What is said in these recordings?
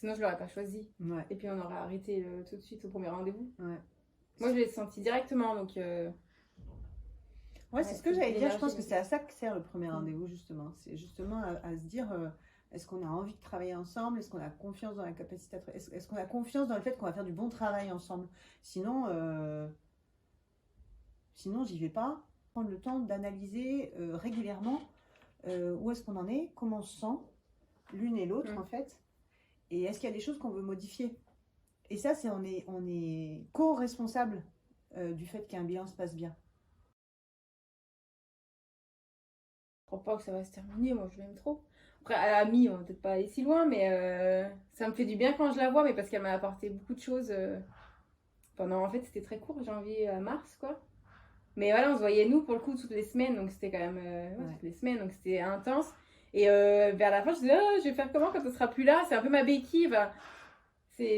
Sinon, je l'aurais pas choisi. Ouais. Et puis, on aurait arrêté tout de suite au premier rendez-vous. Ouais. Moi, je l'ai senti directement, donc... Ouais, c'est ce que j'allais dire. Je pense que l'énergie. c'est à ça que sert le premier rendez-vous, justement. C'est justement à se dire, est-ce qu'on a envie de travailler ensemble? Est-ce qu'on a confiance dans la capacité à est-ce qu'on a confiance dans le fait qu'on va faire du bon travail ensemble? Sinon, sinon j'y vais pas. Prendre le temps d'analyser régulièrement où est-ce qu'on en est, comment on se sent, l'une et l'autre, en fait. Et est-ce qu'il y a des choses qu'on veut modifier? Et ça, on est co-responsable du fait qu'un bilan se passe bien. Je crois pas que ça va se terminer, moi je l'aime trop. Après, à l'amie, on va peut-être pas aller si loin, mais ça me fait du bien quand je la vois, mais parce qu'elle m'a apporté beaucoup de choses pendant, en fait, c'était très court, janvier à mars, quoi. Mais voilà, on se voyait, nous, pour le coup, toutes les semaines, donc c'était quand même, toutes les semaines, donc c'était intense. Et vers la fin, je disais, oh, je vais faire comment quand on sera plus là? C'est un peu ma béquille, enfin,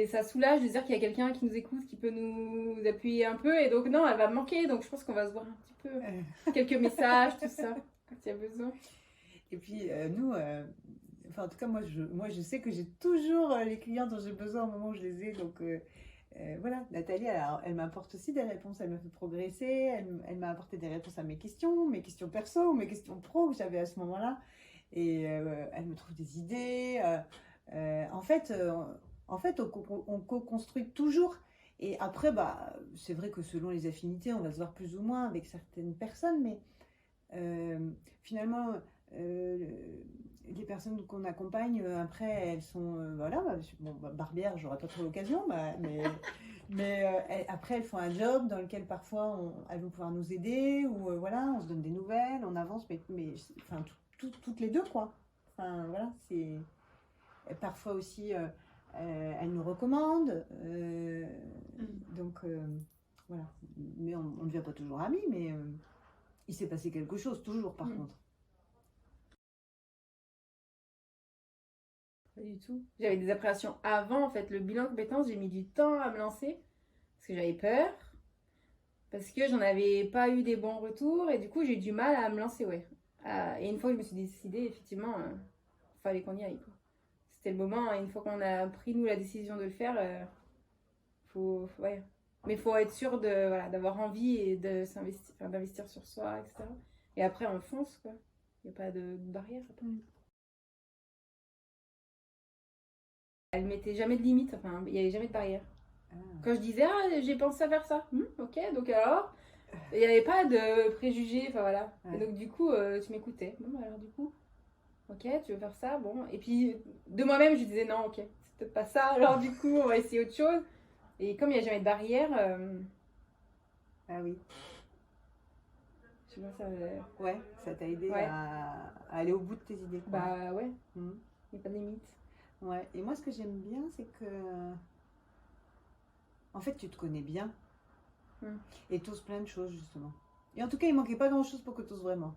ça soulage de dire qu'il y a quelqu'un qui nous écoute, qui peut nous appuyer un peu, et donc non, elle va me manquer, donc je pense qu'on va se voir un petit peu, quelques messages, tout ça, quand il y a besoin. Et puis nous, enfin en tout cas moi je sais que j'ai toujours les clients dont j'ai besoin au moment où je les ai. Donc voilà, Nathalie, elle m'apporte aussi des réponses, elle me fait progresser, elle m'a apporté des réponses à mes questions perso, mes questions pro que j'avais à ce moment-là. Et elle me trouve des idées. En fait, on co-construit toujours. Et après, bah, c'est vrai que selon les affinités, on va se voir plus ou moins avec certaines personnes, mais finalement, les personnes qu'on accompagne, après, elles sont, voilà, bon, barbière, j'aurai pas trop l'occasion, mais après, elles font un job dans lequel parfois elles vont pouvoir nous aider, ou voilà, on se donne des nouvelles, on avance, mais enfin, toutes les deux, quoi. Enfin, voilà, c'est parfois aussi, elles nous recommandent, donc voilà, mais on ne devient pas toujours amis, mais il s'est passé quelque chose, toujours, par contre. Pas du tout. J'avais des appréhensions avant, en fait. Le bilan de compétences, j'ai mis du temps à me lancer. Parce que j'avais peur. Parce que j'en avais pas eu des bons retours. Et du coup, j'ai eu du mal à me lancer, ouais. Et une fois que je me suis décidée, effectivement, fallait qu'on y aille, quoi. C'était le moment. Et une fois qu'on a pris, nous, la décision de le faire, ouais. Mais il faut être sûr voilà, d'avoir envie et d'investir sur soi, etc. Et après, on fonce, quoi. Il n'y a pas de barrière. Elle mettait jamais de limite, enfin, il n'y avait jamais de barrière. Quand je disais, ah, j'ai pensé à faire ça, ok, donc alors, il n'y avait pas de préjugés, enfin voilà. Et donc, du coup, tu m'écoutais. Bon, alors, du coup, ok, tu veux faire ça, bon. Et puis, de moi-même, je disais, non, ok, c'est peut-être pas ça, alors, du coup, on va essayer autre chose. Et comme il n'y a jamais de barrière. Ah oui. Je sais pas, ça. Ouais, ça t'a aidé à aller au bout de tes idées, quoi. Bah ouais, il n'y a pas de limite. Ouais, et moi, ce que j'aime bien, c'est que. En fait, tu te connais bien. Et t'oses plein de choses, justement. Et en tout cas, il manquait pas grand-chose pour que t'oses vraiment.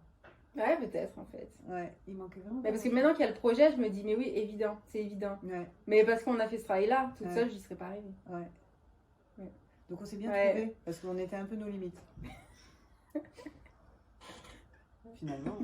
Ouais, peut-être, en fait. Ouais, il manquait vraiment. Mais parce que maintenant qu'il y a le projet, je me dis, mais oui, évident, c'est évident. Ouais. Mais parce qu'on a fait ce travail-là, toute seule, j'y serais pas arrivée. Ouais. Donc on s'est bien trouvé, parce qu'on était un peu nos limites. Finalement.